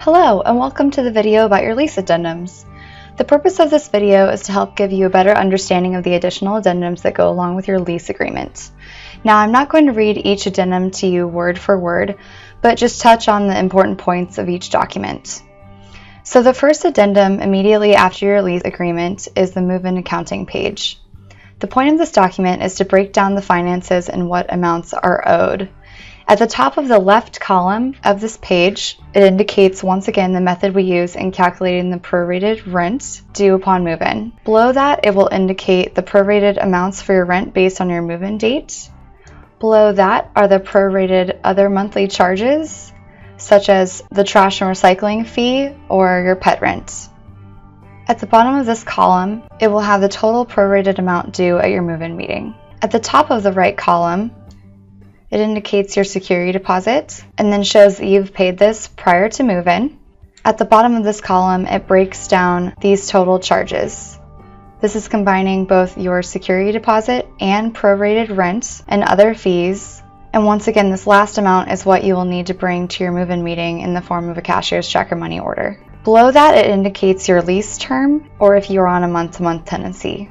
Hello, and welcome to the video about your lease addendums. The purpose of this video is to help give you a better understanding of the additional addendums that go along with your lease agreement. Now, I'm not going to read each addendum to you word for word, but just touch on the important points of each document. So the first addendum immediately after your lease agreement is the move-in accounting page. The point of this document is to break down the finances and what amounts are owed. At the top of the left column of this page, it indicates once again the method we use in calculating the prorated rent due upon move-in. Below that, it will indicate the prorated amounts for your rent based on your move-in date. Below that are the prorated other monthly charges, such as the trash and recycling fee or your pet rent. At the bottom of this column, it will have the total prorated amount due at your move-in meeting. At the top of the right column, it indicates your security deposit and then shows that you've paid this prior to move-in. At the bottom of this column, it breaks down these total charges. This is combining both your security deposit and prorated rent and other fees. And once again, this last amount is what you will need to bring to your move-in meeting in the form of a cashier's check or money order. Below that, it indicates your lease term or if you're on a month-to-month tenancy.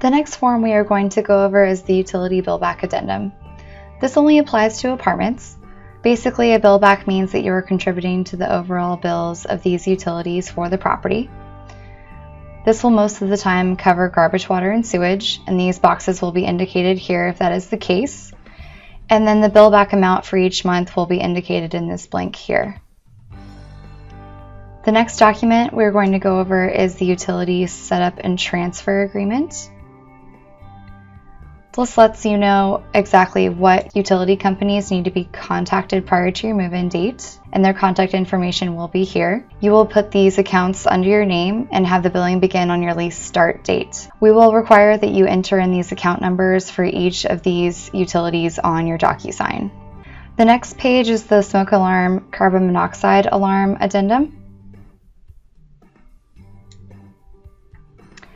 The next form we are going to go over is the utility bill back addendum. This only applies to apartments. Basically, a bill back means that you are contributing to the overall bills of these utilities for the property. This will most of the time cover garbage, water, and sewage, and these boxes will be indicated here if that is the case. And then the bill back amount for each month will be indicated in this blank here. The next document we're going to go over is the utility setup and transfer agreement. This lets you know exactly what utility companies need to be contacted prior to your move-in date, and their contact information will be here. You will put these accounts under your name and have the billing begin on your lease start date. We will require that you enter in these account numbers for each of these utilities on your DocuSign. The next page is the smoke alarm carbon monoxide alarm addendum.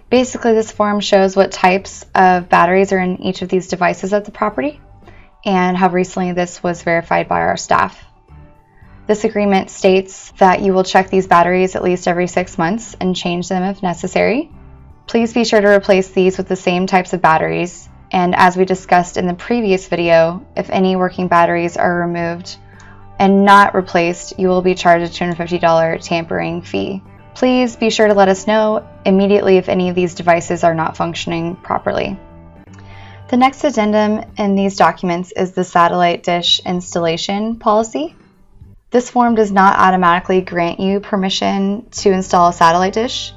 Basically, this form shows what types of batteries are in each of these devices at the property and how recently this was verified by our staff. This agreement states that you will check these batteries at least every 6 months and change them if necessary. Please be sure to replace these with the same types of batteries, and as we discussed in the previous video, if any working batteries are removed and not replaced, you will be charged a $250 tampering fee. Please be sure to let us know immediately if any of these devices are not functioning properly. The next addendum in these documents is the satellite dish installation policy. This form does not automatically grant you permission to install a satellite dish.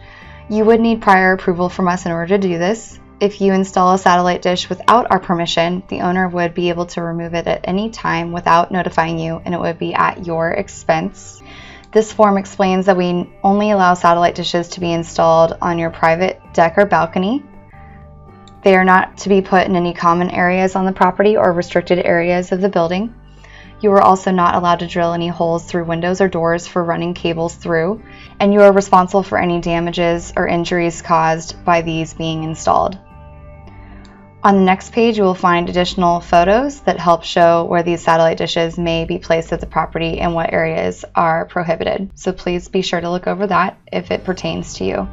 You would need prior approval from us in order to do this. If you install a satellite dish without our permission, the owner would be able to remove it at any time without notifying you, and it would be at your expense. This form explains that we only allow satellite dishes to be installed on your private deck or balcony. They are not to be put in any common areas on the property or restricted areas of the building. You are also not allowed to drill any holes through windows or doors for running cables through, and you are responsible for any damages or injuries caused by these being installed. On the next page, you will find additional photos that help show where these satellite dishes may be placed at the property and what areas are prohibited. So please be sure to look over that if it pertains to you.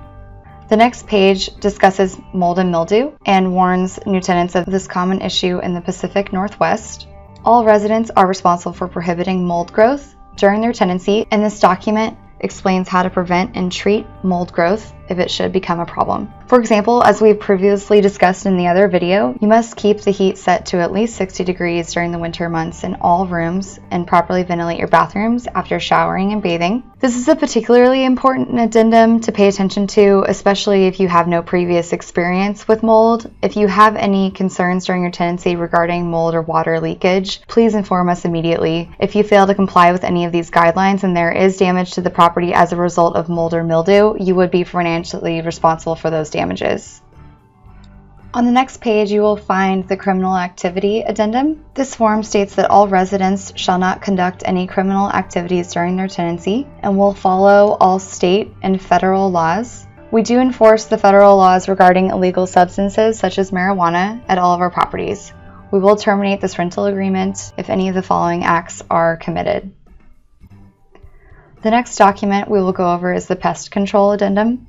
The next page discusses mold and mildew and warns new tenants of this common issue in the Pacific Northwest. All residents are responsible for prohibiting mold growth during their tenancy, and this document explains how to prevent and treat mold growth if it should become a problem. For example, as we've previously discussed in the other video, you must keep the heat set to at least 60 degrees during the winter months in all rooms and properly ventilate your bathrooms after showering and bathing. This is a particularly important addendum to pay attention to, especially if you have no previous experience with mold. If you have any concerns during your tenancy regarding mold or water leakage, please inform us immediately. If you fail to comply with any of these guidelines and there is damage to the property as a result of mold or mildew, you would be financially responsible for those damages. On the next page, you will find the criminal activity addendum. This form states that all residents shall not conduct any criminal activities during their tenancy and will follow all state and federal laws. We do enforce the federal laws regarding illegal substances such as marijuana at all of our properties. We will terminate this rental agreement if any of the following acts are committed. The next document we will go over is the Pest Control Addendum.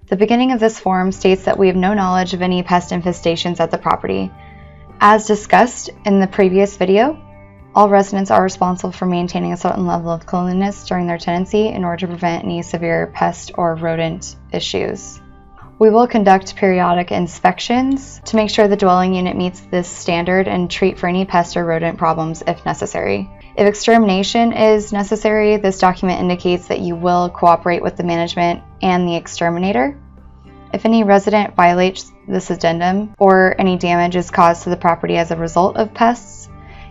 The beginning of this form states that we have no knowledge of any pest infestations at the property. As discussed in the previous video, all residents are responsible for maintaining a certain level of cleanliness during their tenancy in order to prevent any severe pest or rodent issues. We will conduct periodic inspections to make sure the dwelling unit meets this standard and treat for any pest or rodent problems if necessary. If extermination is necessary, this document indicates that you will cooperate with the management and the exterminator. If any resident violates this addendum or any damage is caused to the property as a result of pests,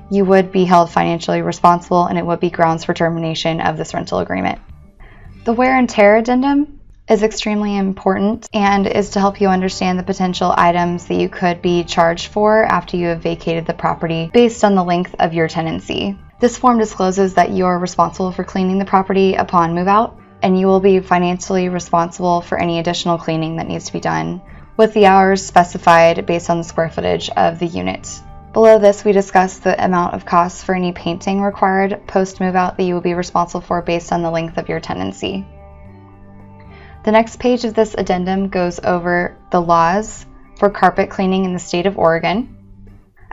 you would be held financially responsible and it would be grounds for termination of this rental agreement. The wear and tear addendum is extremely important and is to help you understand the potential items that you could be charged for after you have vacated the property based on the length of your tenancy. This form discloses that you are responsible for cleaning the property upon move out, and you will be financially responsible for any additional cleaning that needs to be done, with the hours specified based on the square footage of the unit. Below this, we discuss the amount of costs for any painting required post move out that you will be responsible for based on the length of your tenancy. The next page of this addendum goes over the laws for carpet cleaning in the state of Oregon.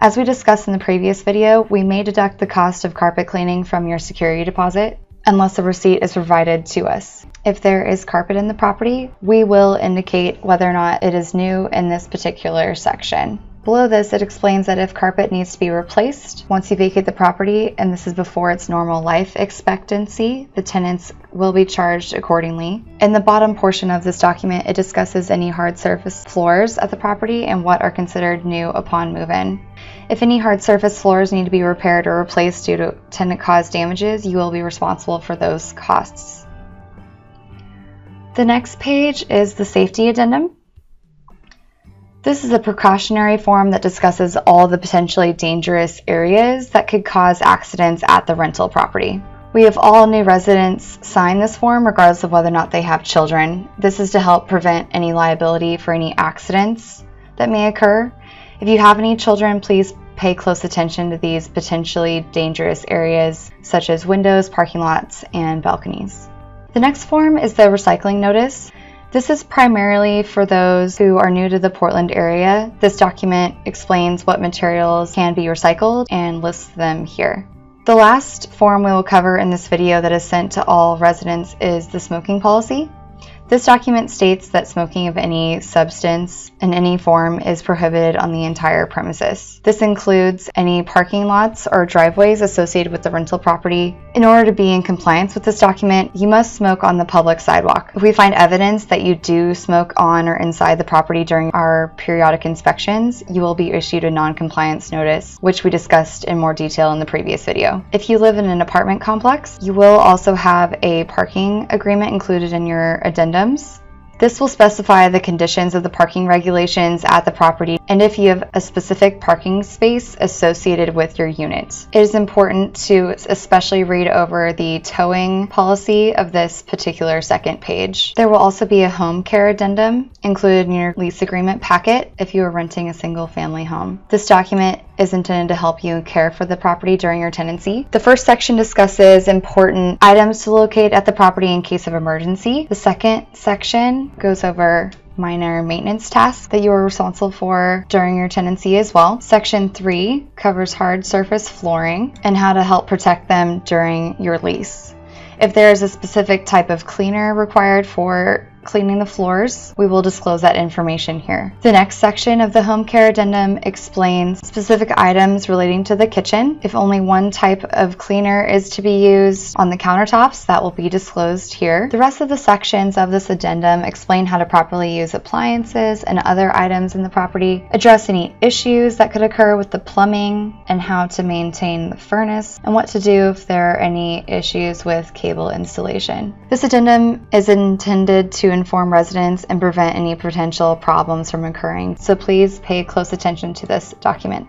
As we discussed in the previous video, we may deduct the cost of carpet cleaning from your security deposit unless a receipt is provided to us. If there is carpet in the property, we will indicate whether or not it is new in this particular section. Below this, it explains that if carpet needs to be replaced once you vacate the property, and this is before its normal life expectancy, the tenants will be charged accordingly. In the bottom portion of this document, it discusses any hard surface floors at the property and what are considered new upon move-in. If any hard surface floors need to be repaired or replaced due to tenant-caused damages, you will be responsible for those costs. The next page is the safety addendum. This is a precautionary form that discusses all the potentially dangerous areas that could cause accidents at the rental property. We have all new residents sign this form regardless of whether or not they have children. This is to help prevent any liability for any accidents that may occur. If you have any children, please pay close attention to these potentially dangerous areas such as windows, parking lots, and balconies. The next form is the recycling notice. This is primarily for those who are new to the Portland area. This document explains what materials can be recycled and lists them here. The last form we will cover in this video that is sent to all residents is the smoking policy. This document states that smoking of any substance in any form is prohibited on the entire premises. This includes any parking lots or driveways associated with the rental property. In order to be in compliance with this document, you must smoke on the public sidewalk. If we find evidence that you do smoke on or inside the property during our periodic inspections, you will be issued a non-compliance notice, which we discussed in more detail in the previous video. If you live in an apartment complex, you will also have a parking agreement included in your addendums. This will specify the conditions of the parking regulations at the property and if you have a specific parking space associated with your unit. It is important to especially read over the towing policy of this particular second page. There will also be a home care addendum included in your lease agreement packet if you are renting a single family home. This document is intended to help you care for the property during your tenancy. The first section discusses important items to locate at the property in case of emergency. The second section goes over minor maintenance tasks that you are responsible for during your tenancy as well. Section 3 covers hard surface flooring and how to help protect them during your lease. If there is a specific type of cleaner required for cleaning the floors, we will disclose that information here. The next section of the home care addendum explains specific items relating to the kitchen. If only one type of cleaner is to be used on the countertops, that will be disclosed here. The rest of the sections of this addendum explain how to properly use appliances and other items in the property, address any issues that could occur with the plumbing and how to maintain the furnace, and what to do if there are any issues with cable installation. This addendum is intended to inform residents and prevent any potential problems from occurring, so please pay close attention to this document.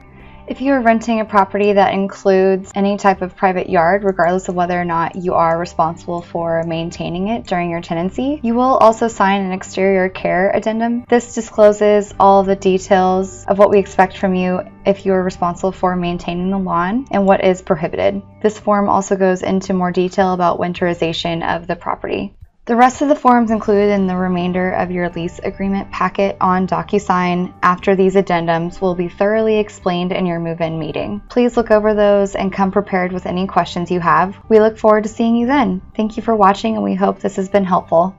If you are renting a property that includes any type of private yard, regardless of whether or not you are responsible for maintaining it during your tenancy, you will also sign an exterior care addendum. This discloses all the details of what we expect from you if you are responsible for maintaining the lawn and what is prohibited. This form also goes into more detail about winterization of the property. The rest of the forms included in the remainder of your lease agreement packet on DocuSign after these addendums will be thoroughly explained in your move-in meeting. Please look over those and come prepared with any questions you have. We look forward to seeing you then. Thank you for watching, and we hope this has been helpful.